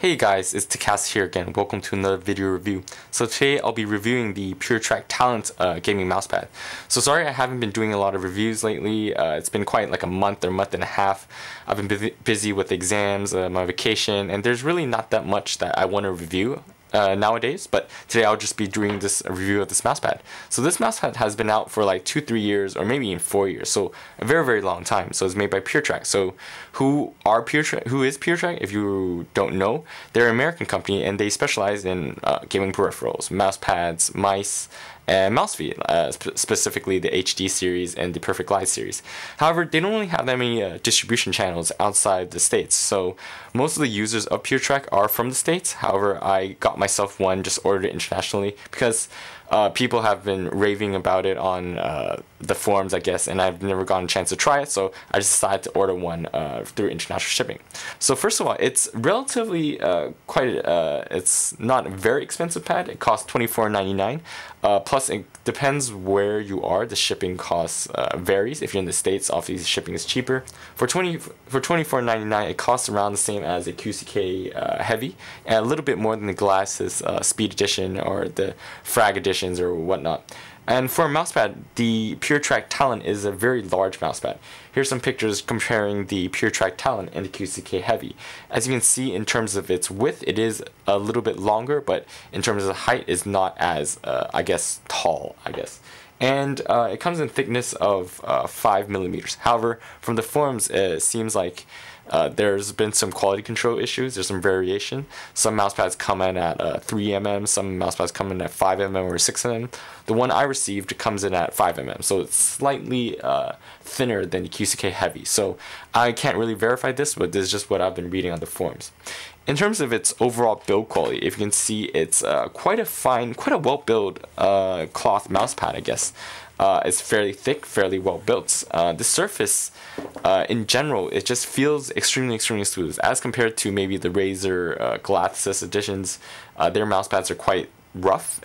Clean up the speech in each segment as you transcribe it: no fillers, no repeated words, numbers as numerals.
Hey guys, it's Takasta here again. Welcome to another video review. So today I'll be reviewing the PureTrak Talent gaming mousepad. So sorry I haven't been doing a lot of reviews lately. It's been quite like a month or month and a half. I've been busy with exams, my vacation, and there's really not that much that I want to review nowadays, but today I'll just be doing this review of this mousepad. So this mousepad has been out for like 2-3 years or maybe even 4 years, so a very long time. So it's made by PureTrak. So who is PureTrak? If you don't know, they're an American company and they specialize in gaming peripherals, mousepads, mice, and mouse feet, specifically the HD series and the Perfect Glide series. However, they don't really have that many distribution channels outside the States, so most of the users of PureTrak are from the States. However, I got myself one, just ordered it internationally because people have been raving about it on the forums, I guess, and I've never gotten a chance to try it, so I just decided to order one through international shipping. So first of all, it's relatively it's not a very expensive pad. It costs $24.99. Plus, it depends where you are. The shipping cost varies. If you're in the States, obviously shipping is cheaper. For $24.99, it costs around the same as a QCK Heavy, and a little bit more than the Glasses Speed Edition or the Frag Editions or whatnot. And for a mousepad, the PureTrak Talent is a very large mousepad. Here's some pictures comparing the PureTrak Talent and the QCK Heavy. As you can see, in terms of its width, it is a little bit longer, but in terms of the height, it's not as, tall, And it comes in thickness of 5 millimeters. However, from the forums, it seems like there's been some quality control issues. There's some variation. Some mousepads come in at 3 mm, some mousepads come in at 5 mm or 6 mm. The one I received comes in at 5 mm, so it's slightly thinner than the QCK Heavy. So I can't really verify this, but this is just what I've been reading on the forums. In terms of its overall build quality, if you can see, it's quite a well-built cloth mousepad, I guess. It's fairly thick, fairly well built. The surface, in general, it just feels extremely smooth as compared to maybe the Razer Glasses editions. Their mousepads are quite rough,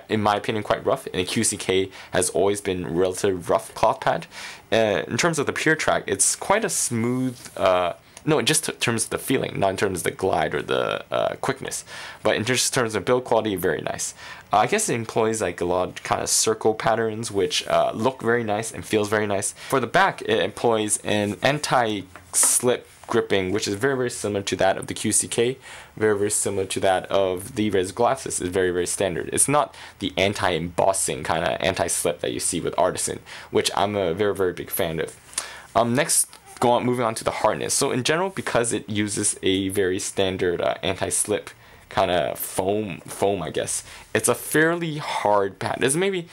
in my opinion, quite rough, and the QCK has always been relatively rough cloth pad. In terms of the PureTrak, it's quite a smooth. No, just in terms of the feeling, not in terms of the glide or the quickness, but in just terms of build quality, very nice. I guess it employs like a lot of kind of circle patterns, which look very nice and feels very nice. For the back, it employs an anti-slip gripping, which is very similar to that of the QCK, very similar to that of the Razer Glasses. Is very standard. It's not the anti-embossing kind of anti-slip that you see with Artisan, which I'm a very big fan of. Next, moving on to the hardness. So in general, because it uses a very standard anti-slip kind of foam, I guess, it's a fairly hard pad. It's maybe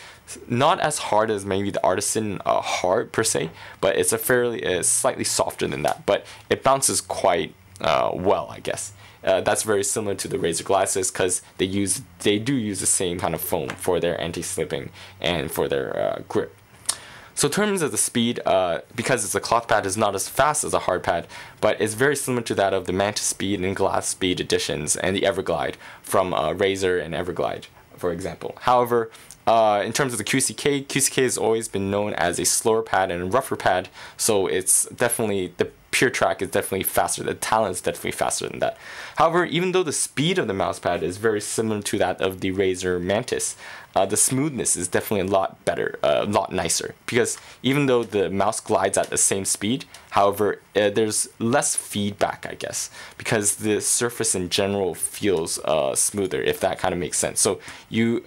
not as hard as maybe the Artisan hard per se, but it's slightly softer than that. But it bounces quite well, I guess. That's very similar to the Razer Glasses because they do use the same kind of foam for their anti-slipping and for their grip. So in terms of the speed, because it's a cloth pad, it's not as fast as a hard pad, but it's very similar to that of the Mantis Speed and Glass Speed editions and the Everglide from Razer and Everglide, for example. However, in terms of the QCK has always been known as a slower pad and a rougher pad, so it's definitely, the PureTrak is definitely faster, the Talent is definitely faster than that. However, even though the speed of the mousepad is very similar to that of the Razer Mantis, the smoothness is definitely a lot better, a lot nicer, because even though the mouse glides at the same speed, however, there's less feedback, I guess, because the surface in general feels smoother, if that kind of makes sense. So you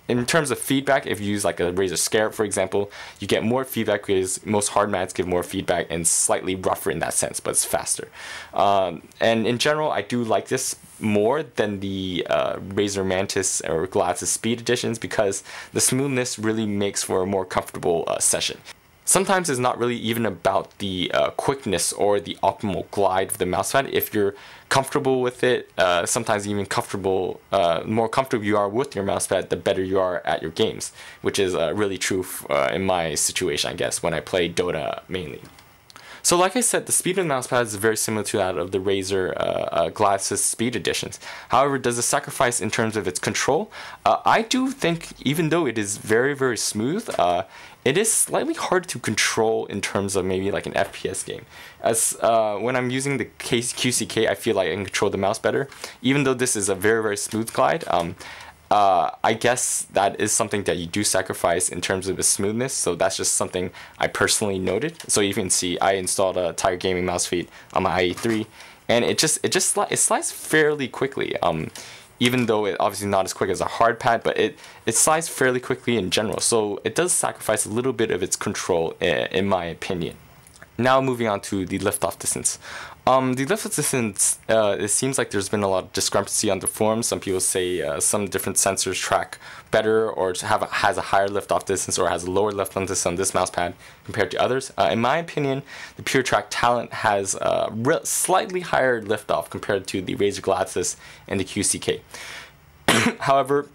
in terms of feedback, if you use like a Razer Scarab, for example, you get more feedback because most hard mats give more feedback and slightly rougher in that sense, but it's faster. And in general, I do like this more than the Razer Mantis or Glasses Speed editions because the smoothness really makes for a more comfortable session. Sometimes it's not really even about the quickness or the optimal glide of the mousepad. If you're comfortable with it, sometimes even more comfortable you are with your mousepad, the better you are at your games, which is really true in my situation, I guess, when I play Dota mainly. So like I said, the speed of the mousepad is very similar to that of the Razer Glasses Speed Editions. However, does it sacrifice in terms of its control? I do think, even though it is very, very smooth, it is slightly hard to control in terms of maybe like an FPS game. As when I'm using the QCK, I feel like I can control the mouse better. Even though this is a very, very smooth glide, I guess that is something that you do sacrifice in terms of the smoothness, so that's just something I personally noted. So you can see I installed a Tiger Gaming mouse feet on my IE3, and it slides fairly quickly. Even though it obviously not as quick as a hard pad, but it slides fairly quickly in general. So it does sacrifice a little bit of its control, in my opinion. Now moving on to the liftoff distance. The liftoff distance, it seems like there's been a lot of discrepancy on the forums. Some people say some different sensors track better or has a higher liftoff distance or has a lower liftoff distance on this mousepad compared to others. In my opinion, the PureTrak Talent has a slightly higher liftoff compared to the Razer Glasses and the QCK. However,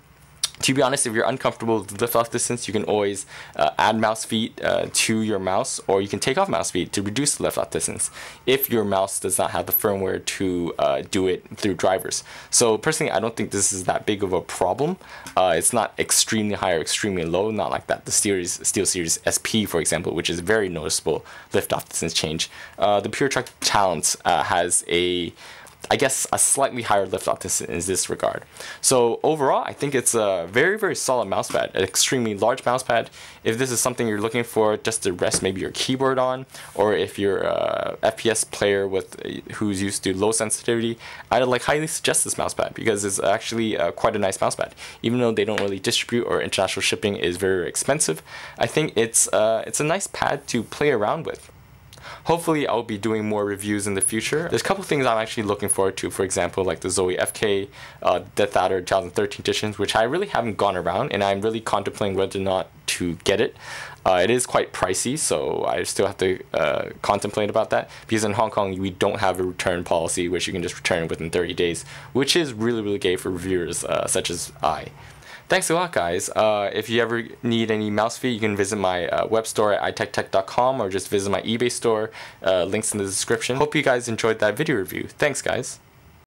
to be honest, if you're uncomfortable with the liftoff distance, you can always add mouse feet to your mouse, or you can take off mouse feet to reduce the liftoff distance if your mouse does not have the firmware to do it through drivers. So personally, I don't think this is that big of a problem. It's not extremely high or extremely low, not like that. The SteelSeries SP, for example, which is very noticeable liftoff distance change. The PureTrak Talent has I guess a slightly higher liftoff distance in this regard. So overall, I think it's a very, very solid mousepad, an extremely large mousepad. If this is something you're looking for just to rest maybe your keyboard on, or if you're a FPS player who's used to low sensitivity, I'd highly suggest this mousepad because it's actually quite a nice mousepad. Even though they don't really distribute or international shipping is very, very expensive, I think it's a nice pad to play around with. Hopefully I'll be doing more reviews in the future. There's a couple things I'm actually looking forward to, for example like the Zoe FK Death Adder 2013 editions, which I really haven't gone around, and I'm really contemplating whether or not to get it. It is quite pricey, so I still have to contemplate about that, because in Hong Kong we don't have a return policy which you can just return within 30 days, which is really, really gay for reviewers such as I. Thanks a lot, guys. If you ever need any mouse feet, you can visit my web store at itechtech.com or just visit my eBay store. Links in the description. Hope you guys enjoyed that video review. Thanks, guys.